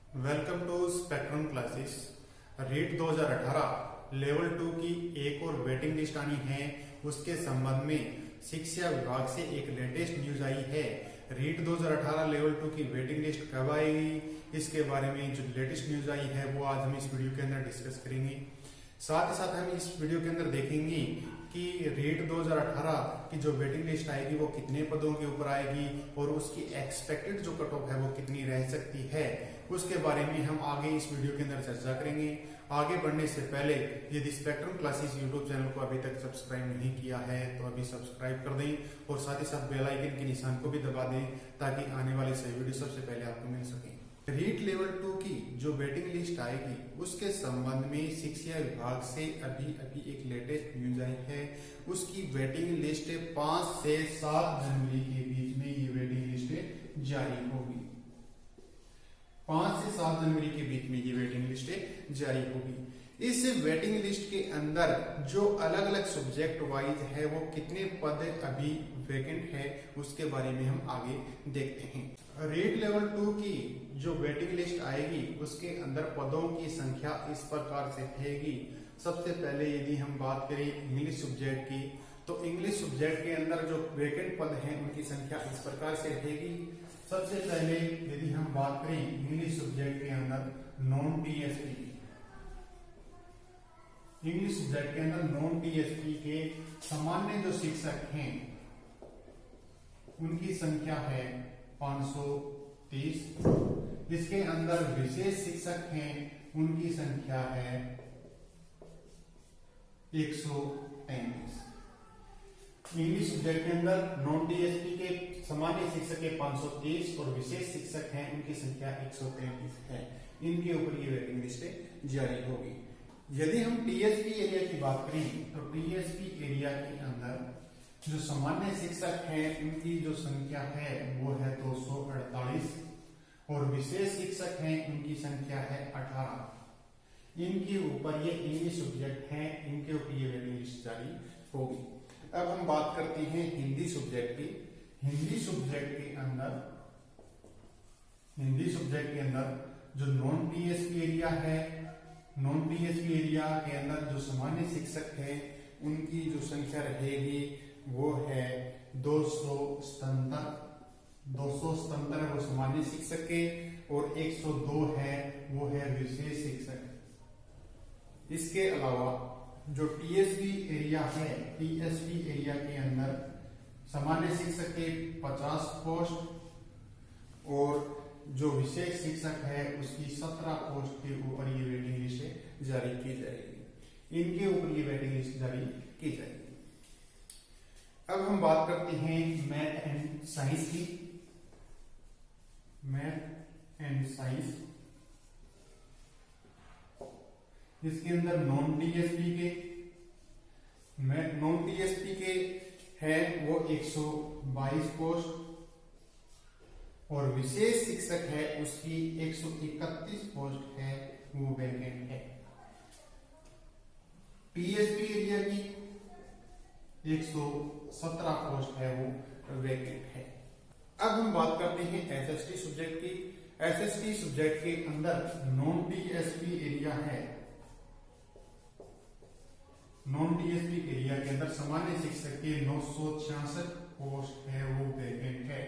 Welcome to spectrum classes. REET 2018 level 2 की एक और वेटिंग लिस्ट आनी है। उसके संबंध में शिक्षा विभाग से एक लेटेस्ट न्यूज आई है। रीट 2018 लेवल 2 की वेटिंग लिस्ट कब आएगी, इसके बारे में जो लेटेस्ट न्यूज आई है वो आज हम इस वीडियो के अंदर डिस्कस करेंगे। साथ ही साथ हम इस वीडियो के अंदर देखेंगे कि रीट 2018 की जो वेटिंग लिस्ट आएगी वो कितने पदों के ऊपर आएगी और उसकी एक्सपेक्टेड जो कट ऑफ है वो कितनी रह सकती है, उसके बारे में हम आगे इस वीडियो के अंदर चर्चा करेंगे। आगे बढ़ने से पहले यदि स्पेक्ट्रम क्लासेस यूट्यूब चैनल को अभी तक सब्सक्राइब नहीं किया है तो अभी सब्सक्राइब कर दें और साथ ही साथ बेल आइकन के निशान को भी दबा दें ताकि आने वाले सभी वीडियो सबसे पहले आपको मिल सके। रीट लेवल 2 की जो वेटिंग लिस्ट आएगी उसके संबंध में शिक्षा विभाग से अभी एक लेटेस्ट न्यूज आई है। उसकी वेटिंग लिस्ट 5 से 7 जनवरी के बीच में ये वेटिंग लिस्ट जारी होगी। 5 से 7 जनवरी के बीच में ये वेटिंग लिस्ट जारी होगी। इस वेटिंग लिस्ट के अंदर जो अलग अलग सब्जेक्ट वाइज है वो कितने पद अभी वैकेंट है उसके बारे में हम आगे देखते हैं। रीट लेवल 2 की जो वेटिंग लिस्ट आएगी उसके अंदर पदों की संख्या इस प्रकार से रहेगी। सबसे पहले यदि हम बात करें इंग्लिश सब्जेक्ट की तो इंग्लिश सब्जेक्ट के अंदर जो वैकेंट पद हैं उनकी संख्या इस प्रकार से रहेगी। सबसे पहले यदि हम बात करें इंग्लिश सब्जेक्ट के अंदर नॉन टीएसपी, इंग्लिश सब्जेक्ट के अंदर नॉन टीएसपी के सामान्य जो शिक्षक हैं उनकी संख्या है 530। इसके अंदर विशेष शिक्षक हैं उनकी संख्या है 133। इंग्लिश सब्जेक्ट के अंदर नॉन टीएसपी के सामान्य शिक्षक है 530 और विशेष शिक्षक हैं उनकी संख्या 133 है। इनके ऊपर ये वेटिंग लिस्ट जारी होगी। यदि हम टीएसपी एरिया की बात करें तो टीएसपी एरिया के अंदर जो सामान्य शिक्षक हैं उनकी जो संख्या है वो है 248 और विशेष शिक्षक हैं उनकी संख्या है 18। इनके ऊपर ये इंग्लिश सब्जेक्ट हैं, इनके ऊपर ये वेटिंग लिस्ट जारी होगी। अब हम बात करते हैं हिंदी सब्जेक्ट की। हिंदी सब्जेक्ट के अंदर जो नॉन टीएसपी एरिया है, नॉन टीएसपी एरिया के अंदर जो सामान्य शिक्षक है उनकी जो संख्या रहेगी वो है 277 है वो सामान्य शिक्षक के और 102 है वो है विशेष शिक्षक। इसके अलावा जो टीएसपी एरिया है, टीएसपी एरिया के अंदर सामान्य शिक्षक के 50 पोस्ट और जो विशेष शिक्षक है उसकी 17 पोस्ट के ऊपर ये वेटिंग लिस्ट जारी की जाएगी। इनके ऊपर ये वेटिंग लिस्ट जारी की जाएगी। अब हम बात करते हैं मैथ एंड साइंस की। मैथ एंड साइंस इसके अंदर नॉन टीएसपी के है वो 122 पोस्ट और विशेष शिक्षक है उसकी 131 पोस्ट है वो वैकेंट है। टीएसपी एरिया की 117 पोस्ट है वो वैकेंट है। अब हम बात करते हैं एसएसटी सब्जेक्ट की। एसएसटी सब्जेक्ट के अंदर नॉन टीएसपी एरिया है। नॉन टीएसपी एरिया के अंदर सामान्य शिक्षक के 966 पोस्ट है वो वैकेंट है।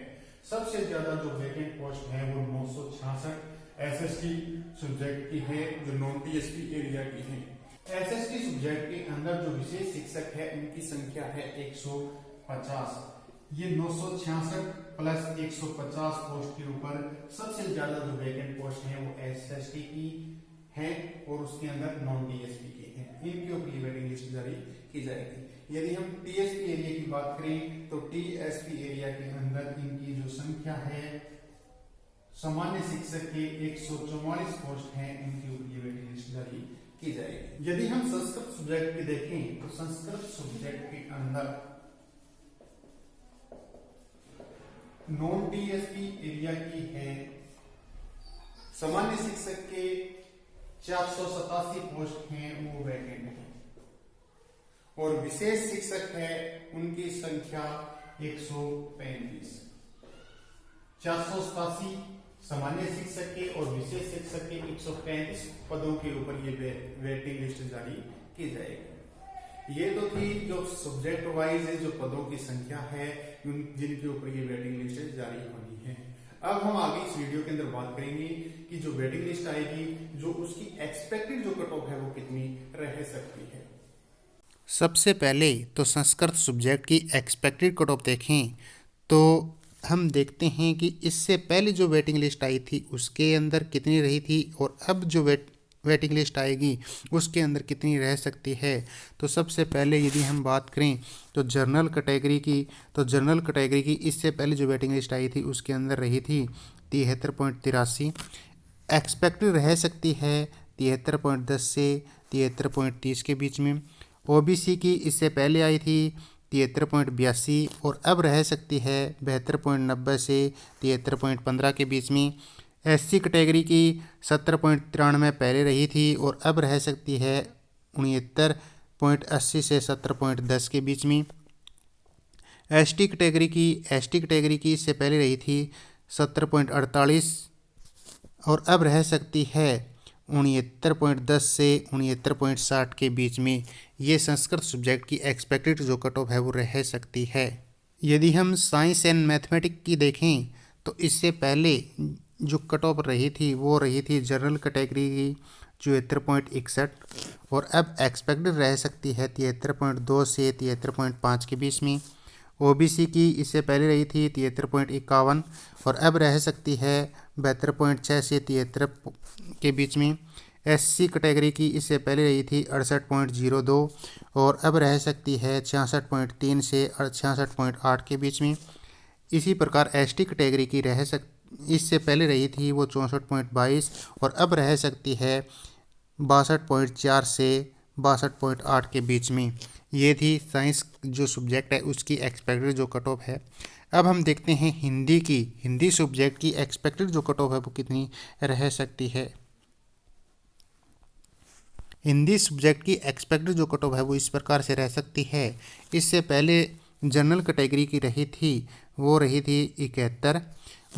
सबसे ज्यादा जो वैकेंट पोस्ट है वो 966 एसएसटी सब्जेक्ट की है जो नॉन टीएसपी एरिया की है। एसएसटी सब्जेक्ट के अंदर जो विशेष शिक्षक है उनकी संख्या है 150। ये 966 प्लस 150 पोस्ट के ऊपर सबसे ज्यादा जो वैकेंट पोस्ट है वो एसएसटी की है और उसके अंदर नॉन टीएसपी के हैं। इनके ऊपर ये वेटिंग लिस्ट जारी की जाएगी। यदि हम टीएसपी एरिया की बात करें तो टीएसपी एरिया के अंदर इनकी जो संख्या है सामान्य शिक्षक के 144 पोस्ट हैं, इनके ऊपर ये वेटिंग लिस्ट जारी की जाएगी। यदि हम संस्कृत सब्जेक्ट की देखें तो संस्कृत सब्जेक्ट के अंदर नॉन टीएसपी एरिया की है सामान्य शिक्षक के 487 पोस्ट हैं वो वैकेंट है और विशेष शिक्षक है उनकी संख्या 135। 487 सामान्य शिक्षक के और विशेष शिक्षक के 135 पदों के ऊपर ये वेटिंग लिस्ट जारी की जाएगी। ये तो थी जो सब्जेक्ट वाइज जो पदों की संख्या है जिनके ऊपर ये वेटिंग लिस्ट जारी होनी है। अब हम आगे इस वीडियो के अंदर बात करेंगे कि जो वेटिंग लिस्ट आएगी, जो उसकी एक्सपेक्टेड जो कट ऑफ है वो कितनी रह सकती है। सबसे पहले तो संस्कृत सब्जेक्ट की एक्सपेक्टेड कट ऑफ देखें तो हम देखते हैं कि इससे पहले जो वेटिंग लिस्ट आई थी उसके अंदर कितनी रही थी और अब जो वेटिंग लिस्ट आएगी उसके अंदर कितनी रह सकती है। तो सबसे पहले यदि हम बात करें तो जनरल कैटेगरी की, तो जनरल कैटेगरी की इससे पहले जो वेटिंग लिस्ट आई थी उसके अंदर रही थी 73.83, एक्सपेक्टेड रह सकती है 73.10 से 73.30 के बीच में। ओबीसी की इससे पहले आई थी 73.82 और अब रह सकती है 72.90 से 73.15 के बीच में। एससी कैटेगरी की 70.93 पहले रही थी और अब रह सकती है 69.80 से 70.10 के बीच में। एसटी कैटेगरी की इससे पहले रही थी 70.48 और अब रह सकती है 69.10 से 69.60 के बीच में। ये संस्कृत सब्जेक्ट की एक्सपेक्टेड जो कट ऑफ है वो रह सकती है। यदि हम साइंस एंड मैथमेटिक्स की देखें तो इससे पहले जो कट ऑफ रही थी वो रही थी जनरल कैटेगरी की 74.61 और अब एक्सपेक्टेड रह सकती है 73.2 से 73.5 के बीच में। ओबीसी की इससे पहले रही थी 73.51 और अब रह सकती है 72.6 से 73 के बीच में। एससी कैटेगरी की इससे पहले रही थी 68.02 और अब रह सकती है 66.3 से 66.8 के बीच में। इसी प्रकार एसटी कैटेगरी की इससे पहले रही थी वो 64.22 और अब रह सकती है 62.4 से 62.8 के बीच में। ये थी साइंस जो सब्जेक्ट है उसकी एक्सपेक्टेड जो कट ऑफ है। अब हम देखते हैं हिंदी सब्जेक्ट की एक्सपेक्टेड जो कट ऑफ है वो कितनी रह सकती है। हिंदी सब्जेक्ट की एक्सपेक्टेड जो कट ऑफ है वो इस प्रकार से रह सकती है। इससे पहले जनरल कैटेगरी की रही थी वो रही थी 71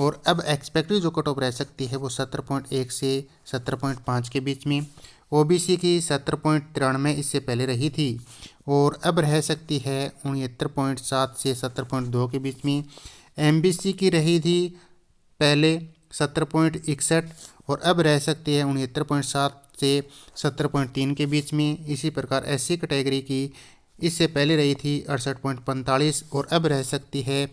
और अब एक्सपेक्टेड जो कट ऑफ रह सकती है वो 17.1 से 17.5 के बीच में। ओबीसी की 70.93 इससे पहले रही थी और अब रह सकती है 69.7 से 70.2 के बीच में। एमबीसी की रही थी पहले 70.61 और अब रह सकती है 69.7 से 70.3 के बीच में। इसी प्रकार एससी कैटेगरी की इससे पहले रही थी 68.45 और अब रह सकती है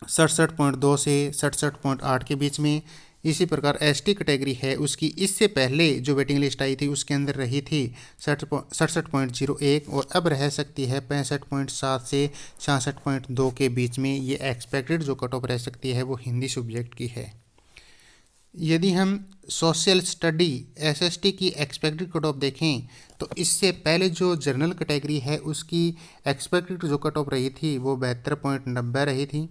67.2 से 67.8 के बीच में। इसी प्रकार एसटी कैटेगरी है उसकी इससे पहले जो वेटिंग लिस्ट आई थी उसके अंदर रही थी 67.01 और अब रह सकती है 65.7 से 66.2 के बीच में। ये एक्सपेक्टेड जो कट ऑफ रह सकती है वो हिंदी सब्जेक्ट की है। यदि हम सोशल स्टडी एसएसटी की एक्सपेक्टेड कट ऑफ देखें तो इससे पहले जो जनरल कैटेगरी है उसकी एक्सपेक्टेड जो कट ऑफ रही थी वो 72.90 रही थी।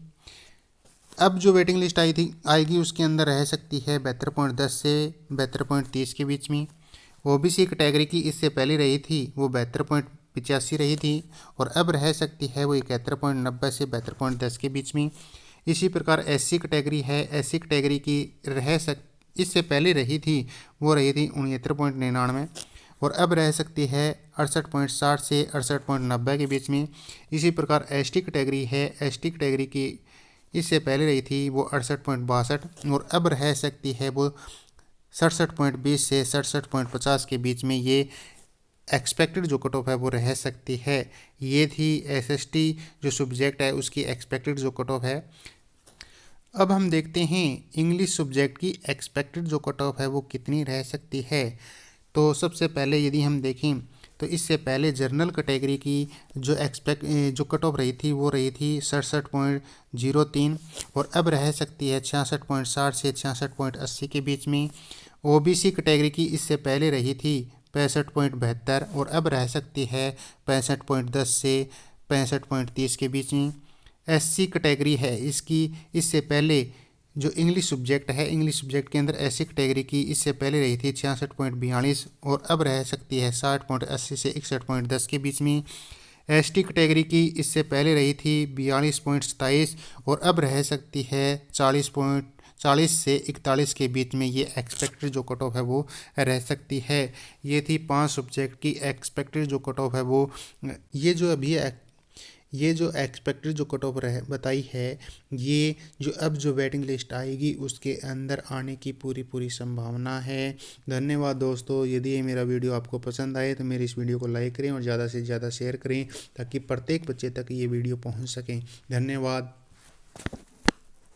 अब जो वेटिंग लिस्ट आएगी उसके अंदर रह सकती है 72.10 से 72.30 के बीच में। ओबीसी कैटेगरी की इससे पहले रही थी वो 72.85 रही थी और अब रह सकती है वो 71.90 से 72.10 के बीच में। इसी प्रकार एससी कैटेगरी है, एससी कैटेगरी की इससे पहले रही थी वो रही थी 69.99 और अब रह सकती है 68.60 से 68.90 के बीच में। इसी प्रकार एसटी कैटेगरी है, एसटी कैटेगरी की इससे पहले रही थी वो 68.62 और अब रह सकती है वो 67.20 से 67.50 के बीच में। ये एक्सपेक्टेड जो कट ऑफ है वो रह सकती है। ये थी एसएसटी जो सब्जेक्ट है उसकी एक्सपेक्टेड जो कट ऑफ है। अब हम देखते हैं इंग्लिश सब्जेक्ट की एक्सपेक्टेड जो कट ऑफ है वो कितनी रह सकती है। तो सबसे पहले यदि हम देखें तो इससे पहले जनरल कैटेगरी की जो कट ऑफ रही थी वो रही थी 67.03 और अब रह सकती है 66.60 से 66.80 के बीच में। ओबीसी कैटेगरी की इससे पहले रही थी 65.72 और अब रह सकती है 65.10 से 65.30 के बीच में। एससी कैटेगरी है इससे पहले जो इंग्लिश सब्जेक्ट है, इंग्लिश सब्जेक्ट के अंदर एससी कैटेगरी की इससे पहले रही थी 66.42 और अब रह सकती है 60.80 से 61.10 के बीच में। एसटी कैटेगरी की इससे पहले रही थी 42.27 और अब रह सकती है 40 से 41 के बीच में ये एक्सपेक्टेड जो कट ऑफ है वो रह सकती है। ये थी 5 सब्जेक्ट की एक्सपेक्टेड जो कट ऑफ है वो। ये जो एक्सपेक्टेड जो कट ऑफ रह बताई है, ये जो वेटिंग लिस्ट आएगी उसके अंदर आने की पूरी संभावना है। धन्यवाद दोस्तों। यदि ये मेरा वीडियो आपको पसंद आए तो मेरी इस वीडियो को लाइक करें और ज़्यादा से ज़्यादा शेयर करें ताकि प्रत्येक बच्चे तक ये वीडियो पहुंच सकें। धन्यवाद।